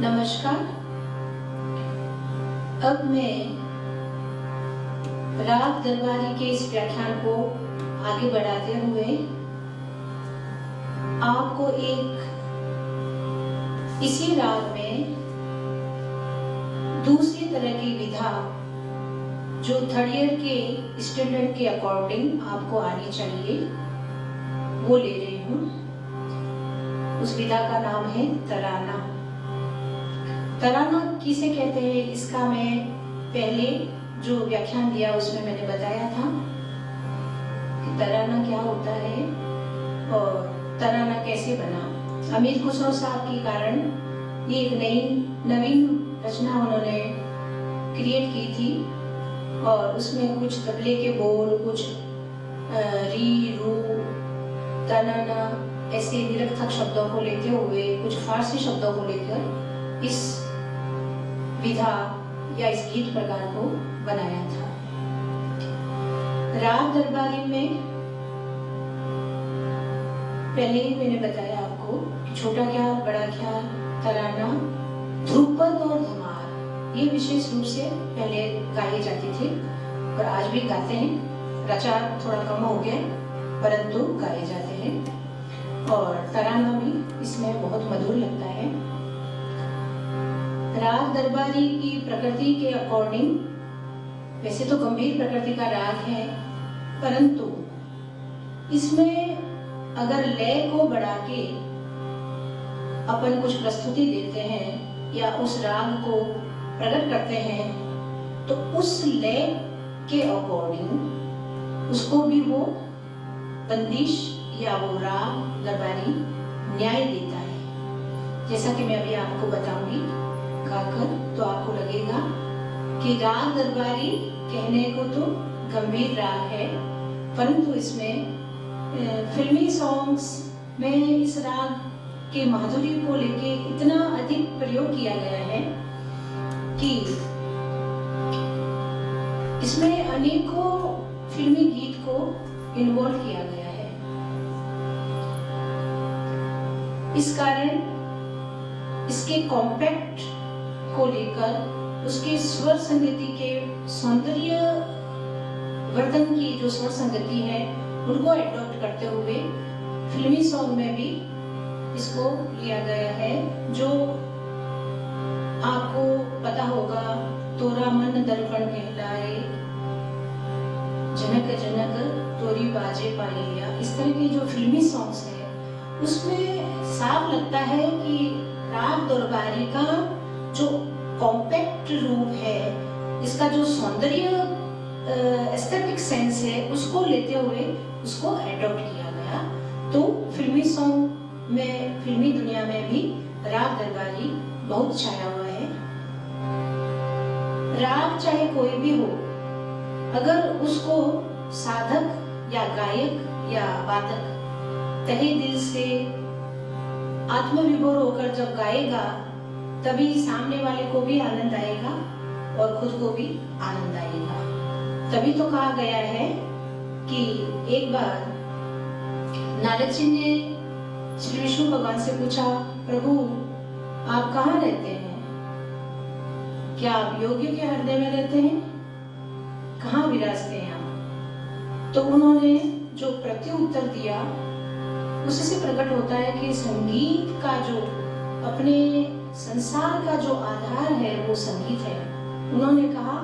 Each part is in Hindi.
नमस्कार। अब मैं राग दरबारी के इस व्याख्यान को आगे बढ़ाते हुए आपको एक इसी राग में दूसरी तरह की विधा जो थर्ड ईयर के स्टैंडर्ड के अकॉर्डिंग आपको आनी चाहिए वो ले रही हूँ। उस विधा का नाम है तराना। तराना किसे कहते हैं इसका मैं पहले जो व्याख्यान दिया उसमें मैंने बताया था कि तराना क्या होता है और तराना कैसे बना। अमीर खुसरो साहब के कारण ये एक नवीन रचना उन्होंने क्रिएट की थी और उसमें कुछ तबले के बोल, कुछ री रू तनाना ऐसे निरर्थक शब्दों को लेते हुए कुछ फारसी शब्दों को लेकर इस विधा या इस गीत प्रकार को बनाया था। राग दरबारी में पहले ही मैंने बताया आपको कि छोटा ख्याल, बड़ा ख्याल, तराना, ध्रुपद और धमार ये विशेष रूप से पहले गाए जाते थे और आज भी गाते हैं। रचार थोड़ा कम हो गया परंतु गाए जाते हैं और तराना भी इसमें बहुत मधुर लगता है। राग दरबारी की प्रकृति के अकॉर्डिंग वैसे तो गंभीर प्रकृति का राग है, परंतु इसमें अगर लय को बढ़ा के अपन कुछ प्रस्तुति देते हैं या उस राग को प्रकट करते हैं तो उस लय के अकॉर्डिंग उसको भी वो बंदिश या वो राग दरबारी न्याय देता है। जैसा कि मैं अभी आपको बताऊंगी गाकर, तो आपको लगेगा कि राग दरबारी कहने को तो गंभीर राग है, परंतु इसमें फिल्मी सॉन्ग्स में इस राग के माधुर्य को लेके इतना अधिक प्रयोग किया गया है कि इसमें अनेकों फिल्मी गीत को इन्वॉल्व किया गया है। इस कारण इसके कॉम्पैक्ट को लेकर उसके स्वर संगति के सौंदर्य वर्धन की जो स्वर संगति है उनको एडॉप्ट करते हुए फिल्मी सॉन्ग में भी इसको लिया गया है। जो आपको पता होगा, तोरा मन दर्पण कहलाए, जनक जनक तोरी बाजे पाइया, इस तरह के जो फिल्मी सॉन्ग्स हैं उसमें साफ लगता है कि राग दरबारी का जो कॉम्पैक्ट रूप है, इसका जो सौंदर्य एस्थेटिक सेंस है उसको लेते हुए उसको एडॉप्ट किया गया। तो फिल्मी सॉन्ग में, फिल्मी दुनिया में भी राग दरबारी बहुत छाया हुआ है। राग चाहे कोई भी हो, अगर उसको साधक या गायक या वादक तहे दिल से आत्मविभोर होकर जब गाएगा तभी सामने वाले को भी आनंद आएगा और खुद को भी आनंद आएगा। तभी तो कहा गया है कि एक बार नारद जी ने श्री विष्णु भगवान से पूछा, प्रभु आप कहाँ रहते हैं? क्या आप योगियों के हृदय में रहते हैं? कहाँ विराजते हैं आप? तो उन्होंने जो प्रत्युत्तर दिया उसी से प्रकट होता है कि संगीत का जो अपने संसार का जो आधार है वो संगीत है। उन्होंने कहा,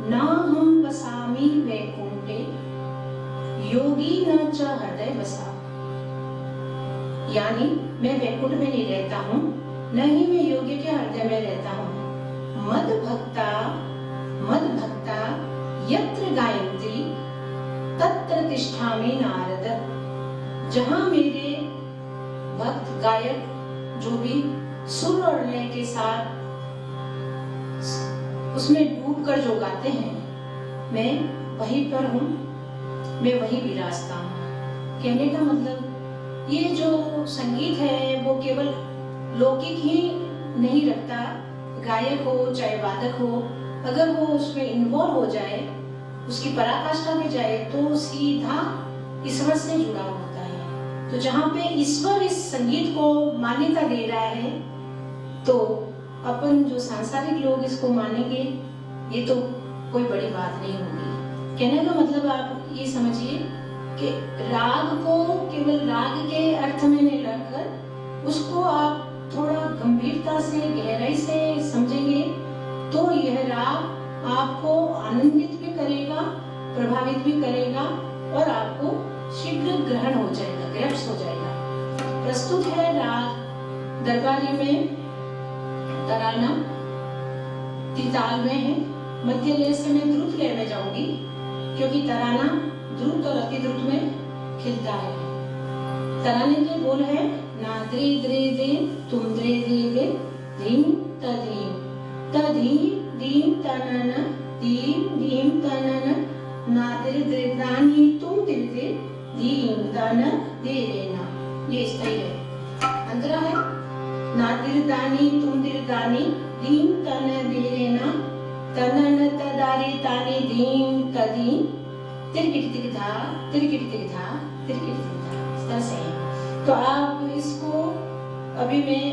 ना हम बसामी वैकुंठे योगी न च हृदय बसा, यानी मैं वैकुंठ में नहीं रहता हूँ, न ही मैं योगी के हृदय में रहता हूँ। मद भक्ता यत्र गायत्री तत्र तिष्ठामि नारद, जहाँ मेरे भक्त गायक जो भी सुर और लय के साथ उसमें डूबकर जो गाते हैं, मैं वहीं पर हूँ, मैं वहीं विराजता हूँ। कहने का मतलब ये जो संगीत है वो केवल लौकिक ही नहीं रखता। गायक हो चाहे वादक हो, अगर वो उसमें इन्वॉल्व हो जाए, उसकी पराकाष्ठा में जाए तो सीधा ईश्वर से जुड़ा होता है। तो जहाँ पे ईश्वर इस संगीत को मान्यता दे रहा है तो अपन जो सांसारिक लोग इसको मानेंगे ये तो कोई बड़ी बात नहीं होगी। कहने का मतलब आप ये समझिए कि राग को केवल राग के अर्थ में नहीं रखकर उसको आप थोड़ा गंभीरता से गहराई से समझेंगे तो यह राग आपको आनंदित भी करेगा, प्रभावित भी करेगा और आपको शीघ्र ग्रहण हो जाएगा, ग्रैप्स हो जाएगा। प्रस्तुत है राग दरबारी में तराना, त्रिताल में है। मध्य लय से मैं द्रुत लय में जाऊंगी क्योंकि तराना द्रुत और अति द्रुत में खिलता है। तराने के बोल है ना द्रे द्रे दे तुम द्रे द्रे दे धीम तधीम तधीम धीम तनन धीम धीम तनन ना द्रे द्रे दानी तुम द्रे द्रे धीम दन दे रेना। ये स्थाई है। अंतरा है ना द्रे दानी तुम द्रे दानी धीम तन दे रेना तनन तदारे ताने धीम तदीम तिरकिट तिरधा तिरकिट तिरधा तिरकिट तिरधा। इस तरह से तो आप इसको अभी मैं